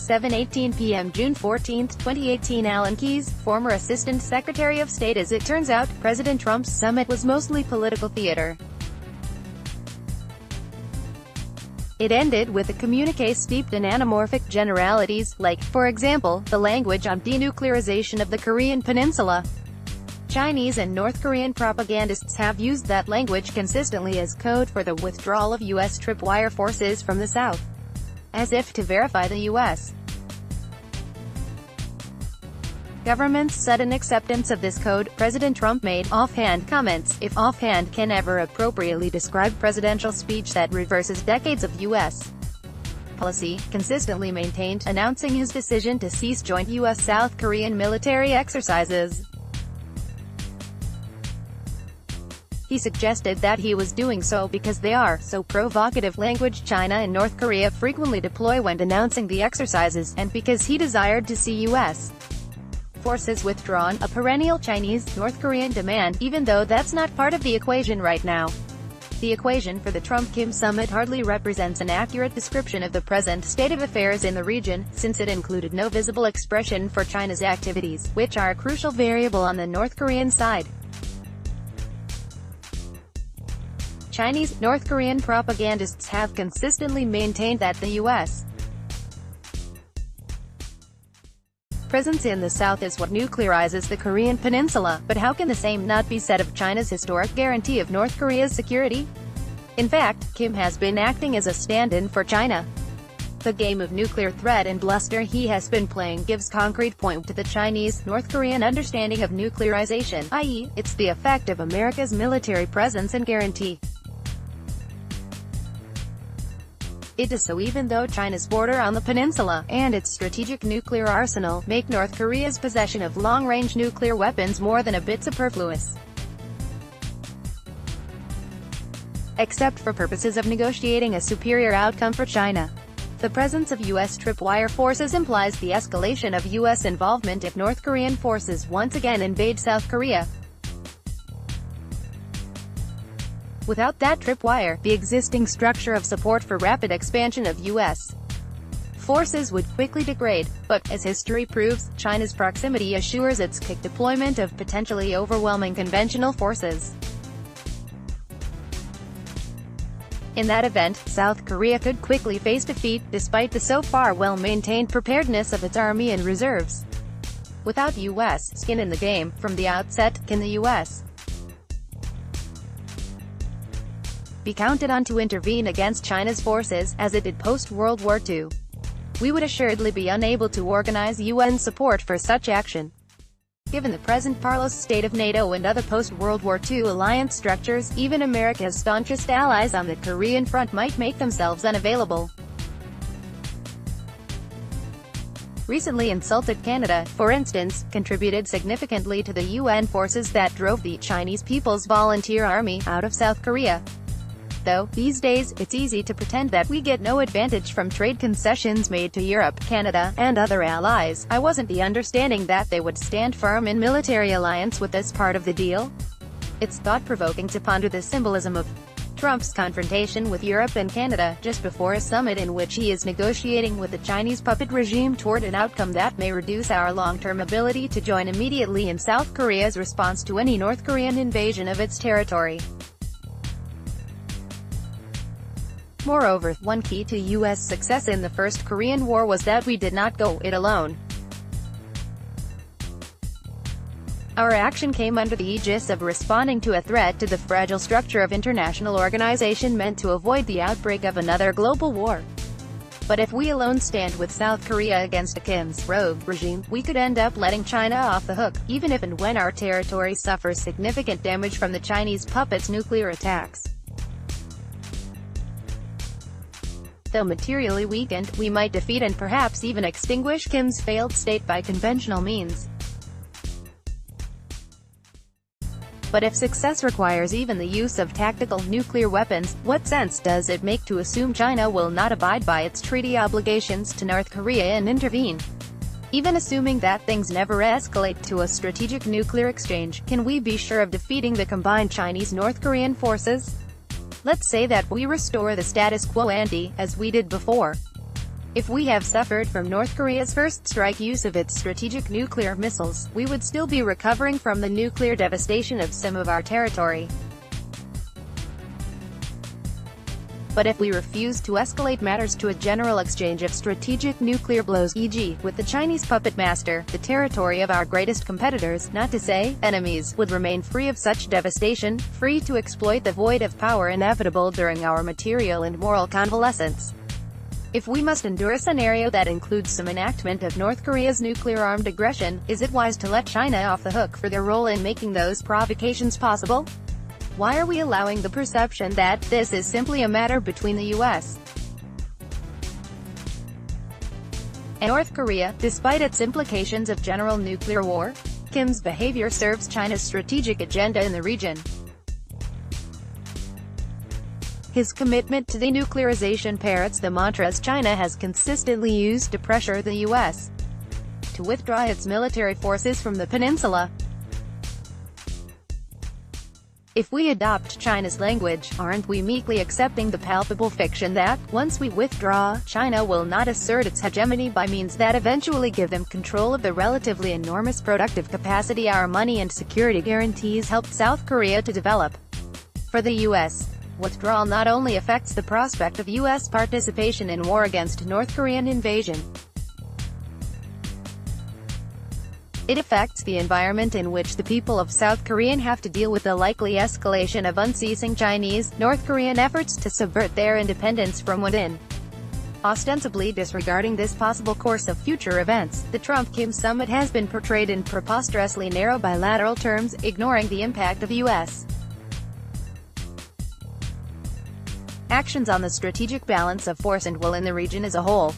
7:18 p.m. June 14, 2018. Alan Keyes, former Assistant Secretary of State. As it turns out, President Trump's summit was mostly political theater. It ended with a communique steeped in anamorphic generalities, like, for example, the language on denuclearization of the Korean Peninsula. Chinese and North Korean propagandists have used that language consistently as code for the withdrawal of U.S. tripwire forces from the South, as if to verify the U.S. government's sudden acceptance of this code. President Trump made offhand comments, if offhand can ever appropriately describe presidential speech, that reverses decades of U.S. policy, consistently maintained, announcing his decision to cease joint U.S.-South Korean military exercises. He suggested that he was doing so because they are so provocative, language China and North Korea frequently deploy when denouncing the exercises, and because he desired to see U.S. forces withdrawn, a perennial Chinese-North Korean demand, even though that's not part of the equation right now. The equation for the Trump-Kim summit hardly represents an accurate description of the present state of affairs in the region, since it included no visible expression for China's activities, which are a crucial variable on the North Korean side. Chinese, North Korean propagandists have consistently maintained that the U.S. presence in the South is what nuclearizes the Korean Peninsula, but how can the same not be said of China's historic guarantee of North Korea's security? In fact, Kim has been acting as a stand-in for China. The game of nuclear threat and bluster he has been playing gives concrete point to the Chinese-North Korean understanding of nuclearization, i.e., it's the effect of America's military presence and guarantee. It does so even though China's border on the peninsula, and its strategic nuclear arsenal, make North Korea's possession of long-range nuclear weapons more than a bit superfluous. Except for purposes of negotiating a superior outcome for China. The presence of U.S. tripwire forces implies the escalation of U.S. involvement if North Korean forces once again invade South Korea. Without that tripwire, the existing structure of support for rapid expansion of U.S. forces would quickly degrade, but, as history proves, China's proximity assures its quick deployment of potentially overwhelming conventional forces. In that event, South Korea could quickly face defeat, despite the so far well-maintained preparedness of its army and reserves. Without U.S. skin in the game, from the outset, can the U.S. be counted on to intervene against China's forces, as it did post-World War II? We would assuredly be unable to organize UN support for such action. Given the present parlous state of NATO and other post-World War II alliance structures, even America's staunchest allies on the Korean front might make themselves unavailable. Recently insulted Canada, for instance, contributed significantly to the UN forces that drove the Chinese People's Volunteer Army out of South Korea. Though, these days, it's easy to pretend that we get no advantage from trade concessions made to Europe, Canada, and other allies. I wasn't the understanding that they would stand firm in military alliance with this part of the deal. It's thought-provoking to ponder the symbolism of Trump's confrontation with Europe and Canada, just before a summit in which he is negotiating with the Chinese puppet regime toward an outcome that may reduce our long-term ability to join immediately in South Korea's response to any North Korean invasion of its territory. Moreover, one key to U.S. success in the First Korean War was that we did not go it alone. Our action came under the aegis of responding to a threat to the fragile structure of international organization meant to avoid the outbreak of another global war. But if we alone stand with South Korea against Kim's rogue regime, we could end up letting China off the hook, even if and when our territory suffers significant damage from the Chinese puppet's nuclear attacks. Though materially weakened, we might defeat and perhaps even extinguish Kim's failed state by conventional means. But if success requires even the use of tactical nuclear weapons, what sense does it make to assume China will not abide by its treaty obligations to North Korea and intervene? Even assuming that things never escalate to a strategic nuclear exchange, can we be sure of defeating the combined Chinese-North Korean forces? Let's say that we restore the status quo ante, as we did before. If we have suffered from North Korea's first strike use of its strategic nuclear missiles, we would still be recovering from the nuclear devastation of some of our territory. But if we refuse to escalate matters to a general exchange of strategic nuclear blows, e.g., with the Chinese puppet master, the territory of our greatest competitors, not to say enemies, would remain free of such devastation, free to exploit the void of power inevitable during our material and moral convalescence. If we must endure a scenario that includes some enactment of North Korea's nuclear-armed aggression, is it wise to let China off the hook for their role in making those provocations possible? Why are we allowing the perception that this is simply a matter between the U.S. and North Korea, despite its implications of general nuclear war? Kim's behavior serves China's strategic agenda in the region. His commitment to denuclearization parrots the mantras China has consistently used to pressure the U.S. to withdraw its military forces from the peninsula. If we adopt China's language, aren't we meekly accepting the palpable fiction that, once we withdraw, China will not assert its hegemony by means that eventually give them control of the relatively enormous productive capacity our money and security guarantees helped South Korea to develop? For the U.S., withdrawal not only affects the prospect of U.S. participation in war against North Korean invasion, it affects the environment in which the people of South Korea have to deal with the likely escalation of unceasing Chinese, North Korean efforts to subvert their independence from within. Ostensibly disregarding this possible course of future events, the Trump-Kim summit has been portrayed in preposterously narrow bilateral terms, ignoring the impact of U.S. actions on the strategic balance of force and will in the region as a whole.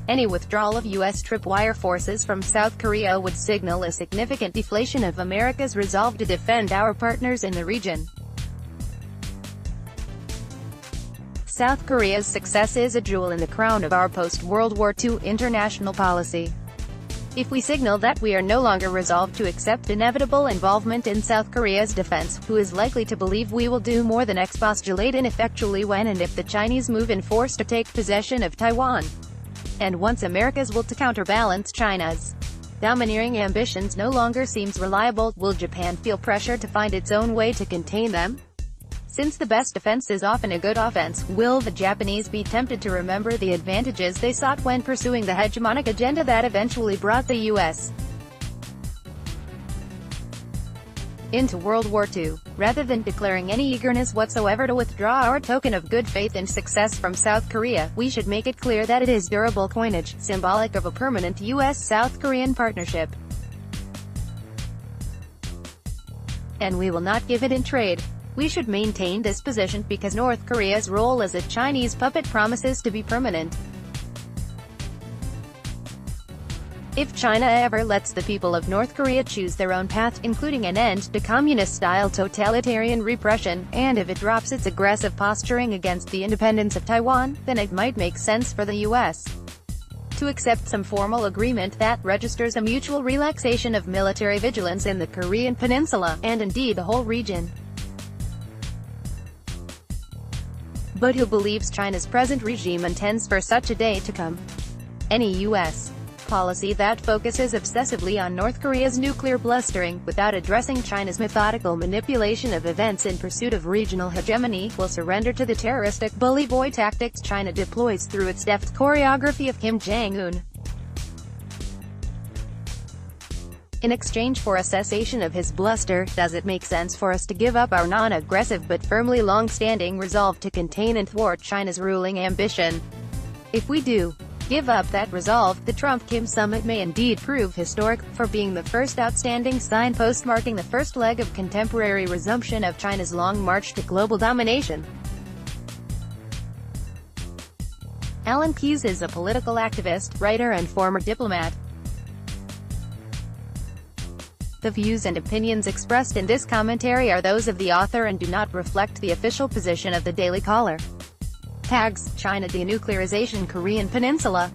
Any withdrawal of U.S. tripwire forces from South Korea would signal a significant deflation of America's resolve to defend our partners in the region. South Korea's success is a jewel in the crown of our post-World War II international policy. If we signal that we are no longer resolved to accept inevitable involvement in South Korea's defense, who is likely to believe we will do more than expostulate ineffectually when and if the Chinese move in force to take possession of Taiwan? And once America's will to counterbalance China's domineering ambitions no longer seems reliable, will Japan feel pressure to find its own way to contain them? Since the best defense is often a good offense, will the Japanese be tempted to remember the advantages they sought when pursuing the hegemonic agenda that eventually brought the U.S. into World War II? Rather than declaring any eagerness whatsoever to withdraw our token of good faith and success from South Korea, we should make it clear that it is durable coinage, symbolic of a permanent U.S.-South Korean partnership. And we will not give it in trade. We should maintain this position because North Korea's role as a Chinese puppet promises to be permanent. If China ever lets the people of North Korea choose their own path, including an end to communist-style totalitarian repression, and if it drops its aggressive posturing against the independence of Taiwan, then it might make sense for the U.S. to accept some formal agreement that registers a mutual relaxation of military vigilance in the Korean Peninsula, and indeed the whole region. But who believes China's present regime intends for such a day to come? Any U.S. policy that focuses obsessively on North Korea's nuclear blustering, without addressing China's methodical manipulation of events in pursuit of regional hegemony, will surrender to the terroristic bully boy tactics China deploys through its deft choreography of Kim Jong-un. In exchange for a cessation of his bluster, does it make sense for us to give up our non-aggressive but firmly long-standing resolve to contain and thwart China's ruling ambition? If we do give up that resolve, the Trump-Kim summit may indeed prove historic, for being the first outstanding signpost marking the first leg of contemporary resumption of China's long march to global domination. Alan Keyes is a political activist, writer and former diplomat. The views and opinions expressed in this commentary are those of the author and do not reflect the official position of the Daily Caller. Tags: China denuclearization Korean Peninsula.